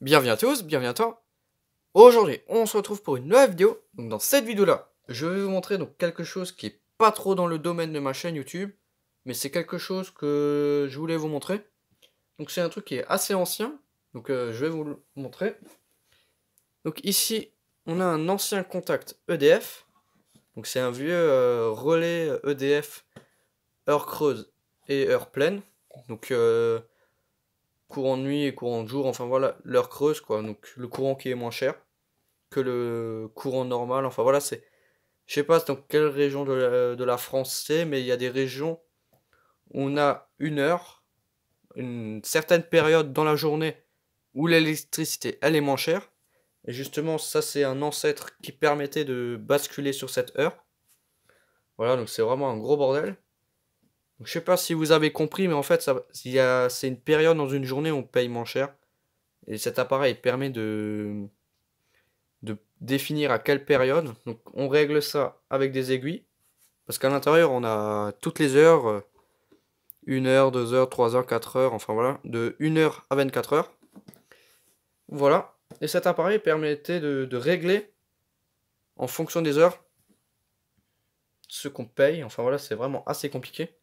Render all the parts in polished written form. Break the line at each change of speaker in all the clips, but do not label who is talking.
Bienvenue à tous, bienvenue à toi. Aujourd'hui, on se retrouve pour une nouvelle vidéo. Donc dans cette vidéo-là, je vais vous montrer donc quelque chose qui est pas trop dans le domaine de ma chaîne YouTube, mais c'est quelque chose que je voulais vous montrer. Donc c'est un truc qui est assez ancien, donc je vais vous le montrer. Donc ici, on a un ancien contact EDF. Donc c'est un vieux relais EDF heure creuse et heure pleine. Donc courant de nuit et courant de jour, enfin voilà, l'heure creuse quoi. Donc le courant qui est moins cher que le courant normal. Enfin voilà, c'est. Je sais pas dans quelle région de la France c'est, mais il y a des régions où on a une heure, une certaine période dans la journée où l'électricité elle est moins chère. Et justement, ça c'est un ancêtre qui permettait de basculer sur cette heure. Voilà, donc c'est vraiment un gros bordel. Donc, je sais pas si vous avez compris, mais en fait, c'est une période dans une journée où on paye moins cher. Et cet appareil permet de définir à quelle période. Donc on règle ça avec des aiguilles. Parce qu'à l'intérieur, on a toutes les heures, 1 heure, 2 heures, 3 heures, 4 heures, enfin voilà, de 1 heure à 24 heures. Voilà. Et cet appareil permettait de régler en fonction des heures ce qu'on paye. Enfin voilà, c'est vraiment assez compliqué.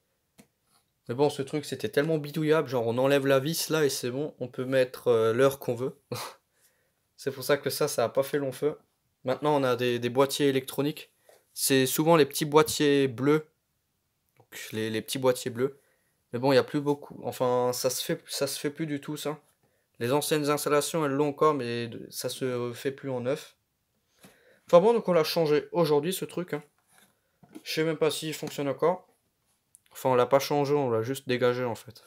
Mais bon, ce truc, c'était tellement bidouillable, genre on enlève la vis là et c'est bon, on peut mettre l'heure qu'on veut. C'est pour ça que ça a pas fait long feu. Maintenant, on a des boîtiers électroniques. C'est souvent les petits boîtiers bleus. Donc les petits boîtiers bleus. Mais bon, il n'y a plus beaucoup. Enfin, ça se fait plus du tout, ça. Les anciennes installations, elles l'ont encore, mais ça se fait plus en neuf. Enfin bon, donc on l'a changé aujourd'hui, ce truc. Hein. Je sais même pas s'il fonctionne encore. Enfin, on l'a pas changé, on l'a juste dégagé, en fait.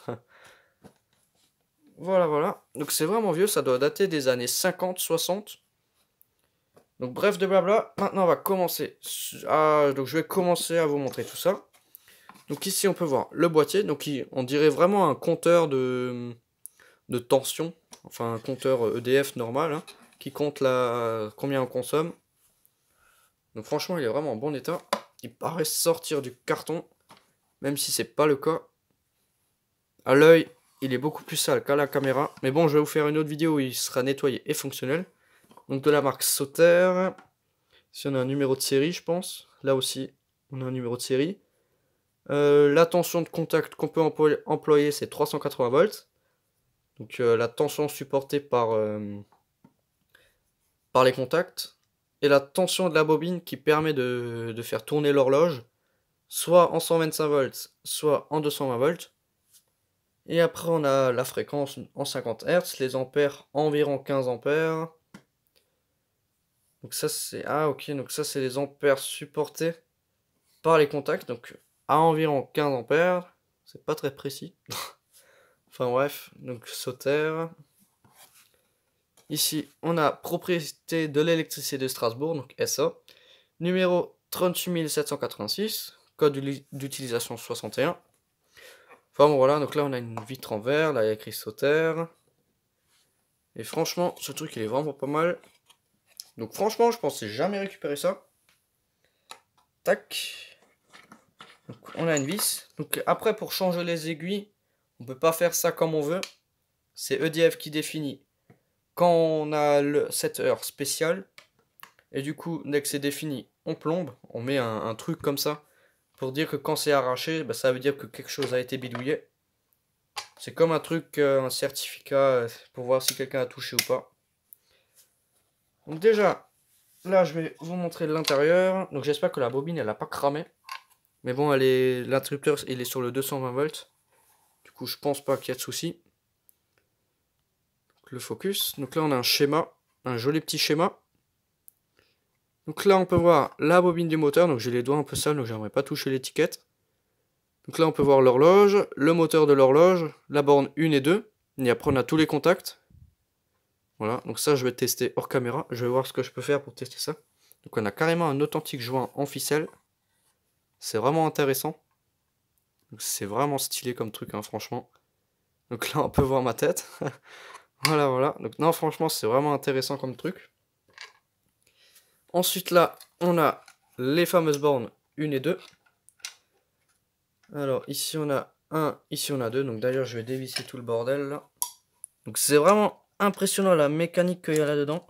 Voilà, voilà. Donc c'est vraiment vieux, ça doit dater des années 50, 60. Donc bref de blabla, maintenant on va commencer. Donc je vais commencer à vous montrer tout ça. Donc ici on peut voir le boîtier, donc on dirait vraiment un compteur de tension, enfin un compteur EDF normal, hein, qui compte combien on consomme. Donc franchement il est vraiment en bon état. Il paraît sortir du carton, même si c'est pas le cas. À l'œil, il est beaucoup plus sale qu'à la caméra. Mais bon, je vais vous faire une autre vidéo où il sera nettoyé et fonctionnel. Donc de la marque Sauter. Ici on a un numéro de série je pense. Là aussi on a un numéro de série. La tension de contact qu'on peut employer c'est 380 volts. Donc la tension supportée par les contacts. Et la tension de la bobine qui permet de faire tourner l'horloge. Soit en 125 volts, soit en 220 volts. Et après on a la fréquence en 50 Hz, les ampères environ 15 ampères. Donc ça c'est... Ah ok, donc ça c'est les ampères supportés par les contacts. Donc à environ 15 ampères. C'est pas très précis. Enfin bref, donc Sauter. Ici, on a propriété de l'électricité de Strasbourg, donc SA. Numéro 38786, code d'utilisation 61. Enfin bon voilà, donc là on a une vitre en verre, là il y a écrit Sauter. Et franchement, ce truc il est vraiment pas mal. Donc franchement, je pensais jamais récupérer ça. Tac. Donc on a une vis. Donc après, pour changer les aiguilles, on peut pas faire ça comme on veut. C'est EDF qui définit quand on a cette heure spéciale. Et du coup, dès que c'est défini, on plombe. On met un truc comme ça. Pour dire que quand c'est arraché, bah, ça veut dire que quelque chose a été bidouillé. C'est comme un truc, un certificat pour voir si quelqu'un a touché ou pas. Donc déjà, là je vais vous montrer l'intérieur. Donc j'espère que la bobine elle a pas cramé. Mais bon, l'interrupteur il est sur le 220 volts. Du coup, je pense pas qu'il y ait de souci. Le focus. Donc là, on a un schéma, un joli petit schéma. Donc là, on peut voir la bobine du moteur. Donc j'ai les doigts un peu sales, donc j'aimerais pas toucher l'étiquette. Donc là, on peut voir l'horloge, le moteur de l'horloge, la borne 1 et 2. Et après, on a tous les contacts. Voilà, donc ça, je vais tester hors caméra. Je vais voir ce que je peux faire pour tester ça. Donc on a carrément un authentique joint en ficelle. C'est vraiment intéressant. C'est vraiment stylé comme truc, hein, franchement. Donc là, on peut voir ma tête. Voilà, voilà. Donc non, franchement, c'est vraiment intéressant comme truc. Ensuite, là, on a les fameuses bornes 1 et 2. Alors, ici, on a 1, ici, on a 2. Donc d'ailleurs, je vais dévisser tout le bordel, là. Donc c'est vraiment impressionnant la mécanique qu'il y a là-dedans.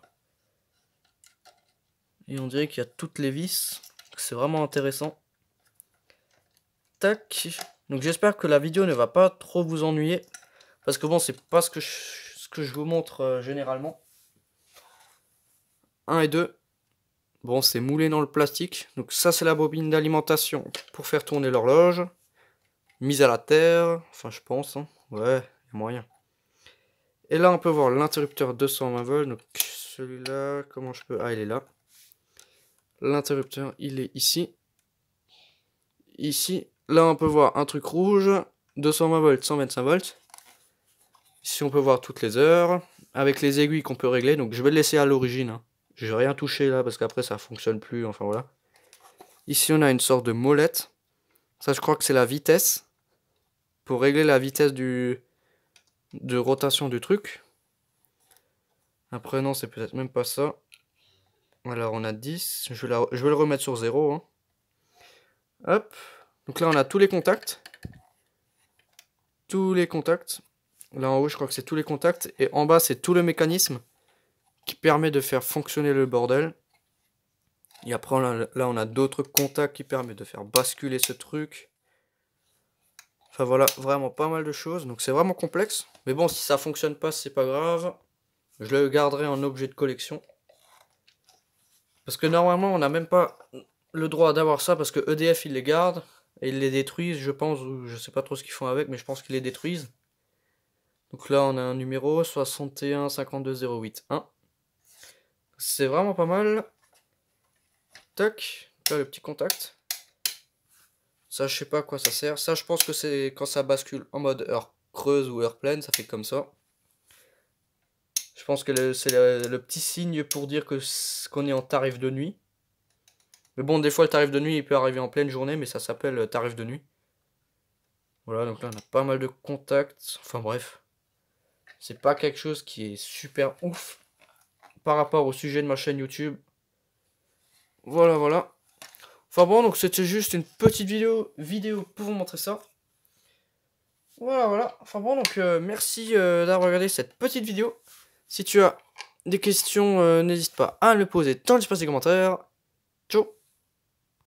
Et on dirait qu'il y a toutes les vis. C'est vraiment intéressant. Tac. Donc j'espère que la vidéo ne va pas trop vous ennuyer. Parce que bon, c'est pas ce que je vous montre généralement. 1 et 2. Bon, c'est moulé dans le plastique. Donc ça, c'est la bobine d'alimentation pour faire tourner l'horloge. Mise à la terre. Enfin, je pense. Hein. Ouais, il y a moyen. Et là, on peut voir l'interrupteur 220 volts. Donc celui-là, comment je peux... Ah, il est là. L'interrupteur, il est ici. Ici. Là, on peut voir un truc rouge. 220 volts, 125 volts. Ici, on peut voir toutes les heures. Avec les aiguilles qu'on peut régler. Donc, je vais le laisser à l'origine. Hein. Je vais rien toucher là parce qu'après, ça fonctionne plus. Enfin, voilà. Ici, on a une sorte de molette. Ça, je crois que c'est la vitesse. Pour régler la vitesse de rotation du truc. Après, non, c'est peut-être même pas ça. Alors, on a 10. Je vais le remettre sur 0. Hein. Hop. Donc là, on a tous les contacts. Tous les contacts. Là, en haut, je crois que c'est tous les contacts. Et en bas, c'est tout le mécanisme qui permet de faire fonctionner le bordel. Et après, là on a d'autres contacts qui permettent de faire basculer ce truc. Enfin voilà, vraiment pas mal de choses. Donc c'est vraiment complexe. Mais bon, si ça fonctionne pas, c'est pas grave. Je le garderai en objet de collection. Parce que normalement, on n'a même pas le droit d'avoir ça. Parce que EDF, ils les gardent. Et ils les détruisent, je pense. Ou je sais pas trop ce qu'ils font avec, mais je pense qu'ils les détruisent. Donc là, on a un numéro 61 52 08 1. C'est vraiment pas mal. Tac, là le petit contact. Ça, je sais pas à quoi ça sert. Ça, je pense que c'est quand ça bascule en mode heure creuse ou heure pleine, ça fait comme ça. Je pense que c'est le petit signe pour dire qu'on est en tarif de nuit. Mais bon, des fois, le tarif de nuit, il peut arriver en pleine journée, mais ça s'appelle tarif de nuit. Voilà, donc là, on a pas mal de contacts. Enfin bref. C'est pas quelque chose qui est super ouf par rapport au sujet de ma chaîne YouTube. Voilà, voilà. Enfin bon, donc c'était juste une petite vidéo pour vous montrer ça. Voilà, voilà. Enfin bon, donc merci d'avoir regardé cette petite vidéo. Si tu as des questions, n'hésite pas à me les poser dans l'espace des commentaires.